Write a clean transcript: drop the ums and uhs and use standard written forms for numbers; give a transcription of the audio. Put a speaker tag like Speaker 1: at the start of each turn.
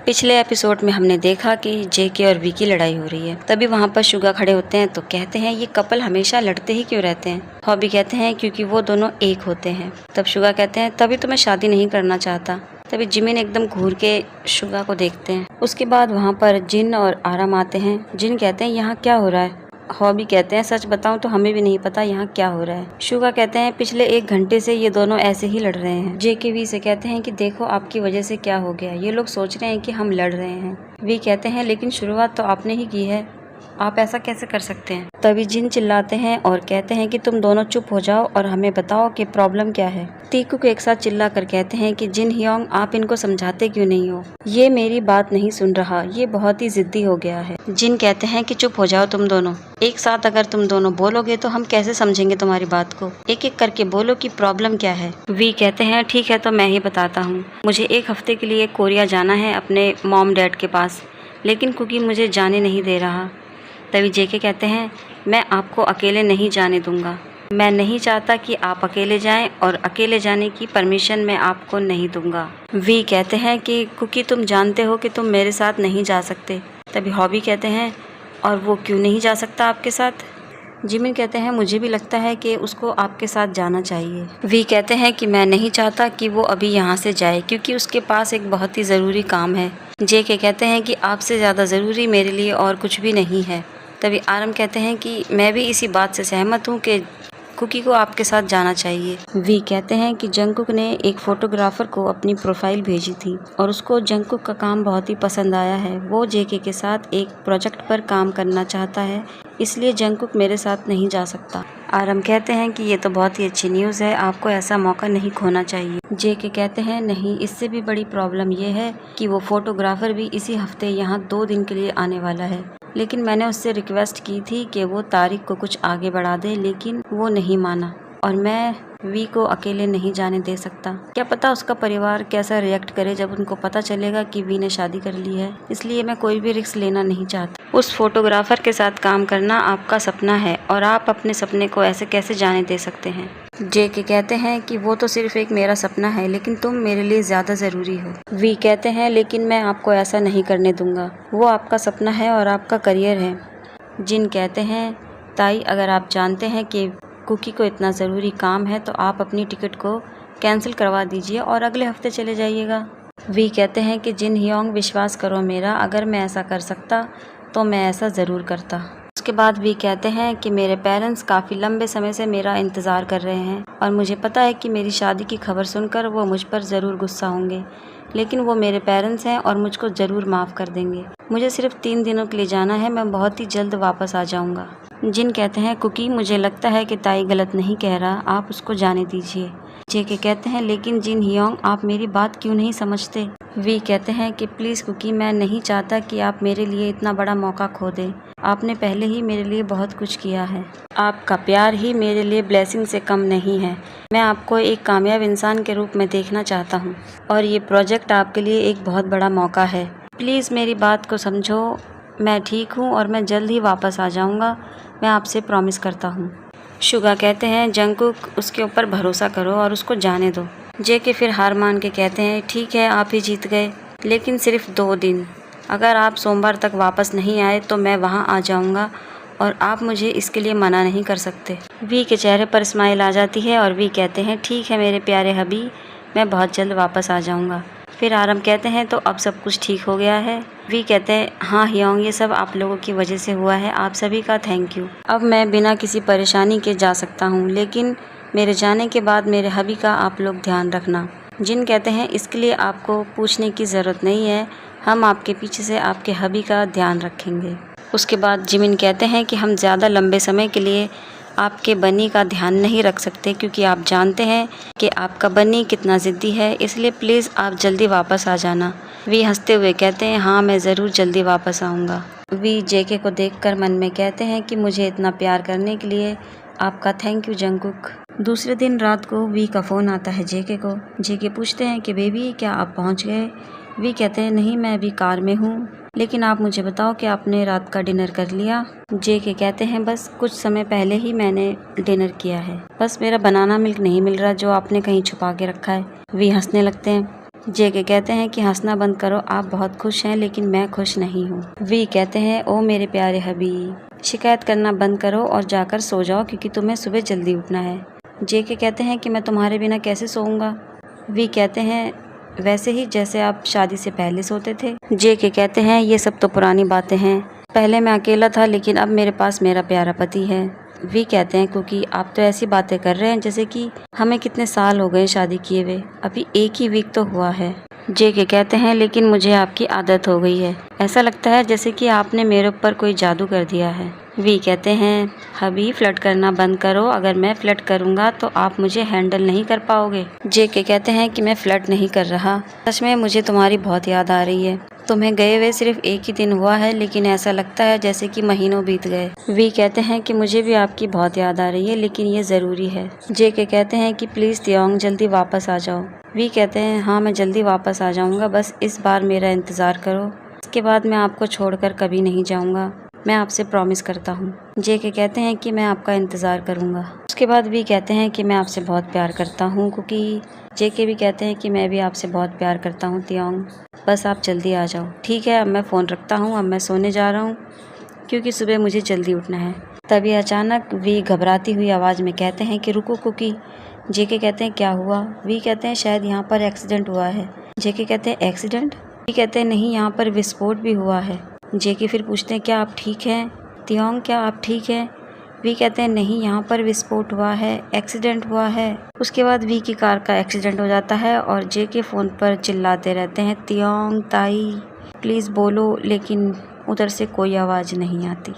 Speaker 1: पिछले एपिसोड में हमने देखा कि जेके और वी की लड़ाई हो रही है। तभी वहाँ पर शुगा खड़े होते हैं तो कहते हैं ये कपल हमेशा लड़ते ही क्यों रहते हैं। हॉबी कहते हैं क्योंकि वो दोनों एक होते हैं। तब शुगा कहते हैं तभी तो मैं शादी नहीं करना चाहता। तभी जिमिन एकदम घूर के शुगा को देखते हैं। उसके बाद वहाँ पर जिन और आराम आते हैं। जिन कहते हैं यहाँ क्या हो रहा है। हॉबी कहते हैं सच बताऊं तो हमें भी नहीं पता यहाँ क्या हो रहा है। शुगा कहते हैं पिछले 1 घंटे से ये दोनों ऐसे ही लड़ रहे हैं। जेके वी से कहते हैं कि देखो आपकी वजह से क्या हो गया, ये लोग सोच रहे हैं कि हम लड़ रहे हैं। वी कहते हैं लेकिन शुरुआत तो आपने ही की है, आप ऐसा कैसे कर सकते हैं। तभी जिन चिल्लाते हैं और कहते हैं कि तुम दोनों चुप हो जाओ और हमें बताओ कि प्रॉब्लम क्या है। टीकू को एक साथ चिल्ला कर कहते हैं कि जिन हियोंग आप इनको समझाते क्यों नहीं हो, ये मेरी बात नहीं सुन रहा, ये बहुत ही जिद्दी हो गया है। जिन कहते हैं कि चुप हो जाओ तुम दोनों, एक साथ अगर तुम दोनों बोलोगे तो हम कैसे समझेंगे तुम्हारी बात को, एक एक करके बोलो कि प्रॉब्लम क्या है। वी कहते हैं ठीक है तो मैं ही बताता हूँ, मुझे 1 हफ्ते के लिए कोरिया जाना है अपने मॉम डैड के पास, लेकिन कुकी मुझे जाने नहीं दे रहा। तभी जेके कहते हैं मैं आपको अकेले नहीं जाने दूंगा, मैं नहीं चाहता कि आप अकेले जाएं और अकेले जाने की परमिशन मैं आपको नहीं दूंगा। वी कहते हैं कि कुकी तुम जानते हो कि तुम मेरे साथ नहीं जा सकते। तभी हॉबी कहते हैं और वो क्यों नहीं जा सकता आपके साथ। जिमिन कहते हैं मुझे भी लगता है कि उसको आपके साथ जाना चाहिए। वी कहते हैं कि मैं नहीं चाहता कि वो अभी यहाँ से जाए क्योंकि उसके पास एक बहुत ही ज़रूरी काम है। जेके कहते हैं कि आपसे ज़्यादा ज़रूरी मेरे लिए और कुछ भी नहीं है। तभी आरम कहते हैं कि मैं भी इसी बात से सहमत हूँ कि कुकी को आपके साथ जाना चाहिए। वी कहते हैं कि जंगकुक ने एक फोटोग्राफर को अपनी प्रोफाइल भेजी थी और उसको जंगकुक का काम बहुत ही पसंद आया है। वो जेके के साथ एक प्रोजेक्ट पर काम करना चाहता है, इसलिए जंगकुक मेरे साथ नहीं जा सकता। आरम कहते हैं कि ये तो बहुत ही अच्छी न्यूज़ है, आपको ऐसा मौका नहीं खोना चाहिए। जेके कहते हैं नहीं, इससे भी बड़ी प्रॉब्लम ये है कि वो फोटोग्राफर भी इसी हफ्ते यहाँ 2 दिन के लिए आने वाला है, लेकिन मैंने उससे रिक्वेस्ट की थी कि वो तारीख को कुछ आगे बढ़ा दे, लेकिन वो नहीं माना और मैं वी को अकेले नहीं जाने दे सकता। क्या पता उसका परिवार कैसा रिएक्ट करे जब उनको पता चलेगा कि वी ने शादी कर ली है, इसलिए मैं कोई भी रिस्क लेना नहीं चाहता। उस फोटोग्राफर के साथ काम करना आपका सपना है और आप अपने सपने को ऐसे कैसे जाने दे सकते हैं। जेके कहते हैं कि वो तो सिर्फ एक मेरा सपना है, लेकिन तुम मेरे लिए ज़्यादा ज़रूरी हो। वी कहते हैं लेकिन मैं आपको ऐसा नहीं करने दूंगा, वो आपका सपना है और आपका करियर है। जिन कहते हैं ताई अगर आप जानते हैं कि कुकी को इतना ज़रूरी काम है तो आप अपनी टिकट को कैंसिल करवा दीजिए और अगले हफ्ते चले जाइएगा। वी कहते हैं कि जिन हियोंग विश्वास करो मेरा, अगर मैं ऐसा कर सकता तो मैं ऐसा ज़रूर करता। उसके बाद वी कहते हैं कि मेरे पेरेंट्स काफ़ी लंबे समय से मेरा इंतज़ार कर रहे हैं और मुझे पता है कि मेरी शादी की खबर सुनकर वो मुझ पर ज़रूर गुस्सा होंगे, लेकिन वो मेरे पेरेंट्स हैं और मुझको ज़रूर माफ़ कर देंगे। मुझे सिर्फ 3 दिनों के लिए जाना है, मैं बहुत ही जल्द वापस आ जाऊंगा। जिन कहते हैं कुकी मुझे लगता है कि ताई गलत नहीं कह रहा, आप उसको जाने दीजिए। जेके कहते हैं लेकिन जिन हियोंग आप मेरी बात क्यों नहीं समझते। वी कहते हैं कि प्लीज़ कुकी मैं नहीं चाहता कि आप मेरे लिए इतना बड़ा मौका खो दें, आपने पहले ही मेरे लिए बहुत कुछ किया है, आपका प्यार ही मेरे लिए ब्लेसिंग से कम नहीं है। मैं आपको एक कामयाब इंसान के रूप में देखना चाहता हूँ और ये प्रोजेक्ट आपके लिए एक बहुत बड़ा मौका है। प्लीज़ मेरी बात को समझो, मैं ठीक हूँ और मैं जल्द ही वापस आ जाऊँगा, मैं आपसे प्रॉमिस करता हूँ। शुगा कहते हैं जंगकुक उसके ऊपर भरोसा करो और उसको जाने दो। जेके फिर हार मान के कहते हैं ठीक है आप ही जीत गए, लेकिन सिर्फ 2 दिन, अगर आप सोमवार तक वापस नहीं आए तो मैं वहाँ आ जाऊँगा और आप मुझे इसके लिए मना नहीं कर सकते। वी के चेहरे पर स्माइल आ जाती है और वी कहते हैं ठीक है मेरे प्यारे हबी, मैं बहुत जल्द वापस आ जाऊँगा। फिर आरम कहते हैं तो अब सब कुछ ठीक हो गया है। वी कहते हैं हाँ हियोंग ये सब आप लोगों की वजह से हुआ है, आप सभी का थैंक यू। अब मैं बिना किसी परेशानी के जा सकता हूँ, लेकिन मेरे जाने के बाद मेरे हबी का आप लोग ध्यान रखना। जिन कहते हैं इसके लिए आपको पूछने की ज़रूरत नहीं है, हम आपके पीछे से आपके हबी का ध्यान रखेंगे। उसके बाद जिमिन कहते हैं कि हम ज़्यादा लंबे समय के लिए आपके बनी का ध्यान नहीं रख सकते क्योंकि आप जानते हैं कि आपका बनी कितना ज़िद्दी है, इसलिए प्लीज़ आप जल्दी वापस आ जाना। वी हंसते हुए कहते हैं हाँ मैं ज़रूर जल्दी वापस आऊँगा। वी जेके को देखकर मन में कहते हैं कि मुझे इतना प्यार करने के लिए आपका थैंक यू जंगकुक। दूसरे दिन रात को वी का फ़ोन आता है जेके को। जेके पूछते हैं कि बेबी क्या आप पहुँच गए। वी कहते हैं नहीं मैं अभी कार में हूँ, लेकिन आप मुझे बताओ कि आपने रात का डिनर कर लिया। जेके कहते हैं बस कुछ समय पहले ही मैंने डिनर किया है, बस मेरा बनाना मिल्क नहीं मिल रहा जो आपने कहीं छुपा के रखा है। वी हंसने लगते हैं। जे के कहते हैं कि हंसना बंद करो, आप बहुत खुश हैं लेकिन मैं खुश नहीं हूँ। वी कहते हैं ओ मेरे प्यारे हबीब, शिकायत करना बंद करो और जाकर सो जाओ क्योंकि तुम्हें सुबह जल्दी उठना है। जे के कहते हैं कि मैं तुम्हारे बिना कैसे सोऊंगा। वी कहते हैं वैसे ही जैसे आप शादी से पहले सोते थे। जे के कहते हैं ये सब तो पुरानी बातें हैं, पहले मैं अकेला था लेकिन अब मेरे पास मेरा प्यारा पति है। वी कहते हैं क्योंकि आप तो ऐसी बातें कर रहे हैं जैसे कि हमें कितने साल हो गए शादी किए हुए, अभी एक ही वीक तो हुआ है। जे के कहते हैं लेकिन मुझे आपकी आदत हो गई है, ऐसा लगता है जैसे कि आपने मेरे ऊपर कोई जादू कर दिया है। वी कहते हैं हबी फ्लर्ट करना बंद करो, अगर मैं फ्लर्ट करूंगा तो आप मुझे हैंडल नहीं कर पाओगे। जे के कहते हैं कि मैं फ्लर्ट नहीं कर रहा, सच में मुझे तुम्हारी बहुत याद आ रही है, तुम्हें गए हुए सिर्फ एक ही दिन हुआ है लेकिन ऐसा लगता है जैसे कि महीनों बीत गए। वी कहते हैं कि मुझे भी आपकी बहुत याद आ रही है लेकिन ये ज़रूरी है। जे के कहते हैं कि प्लीज़ तियोंग जल्दी वापस आ जाओ। वी कहते हैं हाँ मैं जल्दी वापस आ जाऊँगा, बस इस बार मेरा इंतज़ार करो, इसके बाद मैं आपको छोड़कर कभी नहीं जाऊँगा, मैं आपसे प्रॉमिस करता हूँ। जे के कहते हैं कि मैं आपका इंतज़ार करूँगा। उसके बाद वी कहते हैं कि मैं आपसे बहुत प्यार करता हूँ, क्योंकि जे के भी कहते हैं कि मैं भी आपसे बहुत प्यार करता हूँ तियोंग, बस आप जल्दी आ जाओ। ठीक है अब मैं फ़ोन रखता हूँ, अब मैं सोने जा रहा हूँ क्योंकि सुबह मुझे जल्दी उठना है। तभी अचानक वी घबराती हुई आवाज़ में कहते हैं कि रुको कुकी। जे के कहते हैं क्या हुआ। वी कहते हैं शायद यहाँ पर एक्सीडेंट हुआ है। जे के कहते हैं एक्सीडेंट। वी कहते हैं नहीं यहाँ पर विस्फोट भी हुआ है। जे के फिर पूछते हैं क्या आप ठीक हैं तियोंग, क्या आप ठीक हैं। वी कहते हैं नहीं यहाँ पर विस्फोट हुआ है, एक्सीडेंट हुआ है। उसके बाद वी की कार का एक्सीडेंट हो जाता है और जे के फ़ोन पर चिल्लाते रहते हैं तियोंग ताई प्लीज़ बोलो, लेकिन उधर से कोई आवाज़ नहीं आती।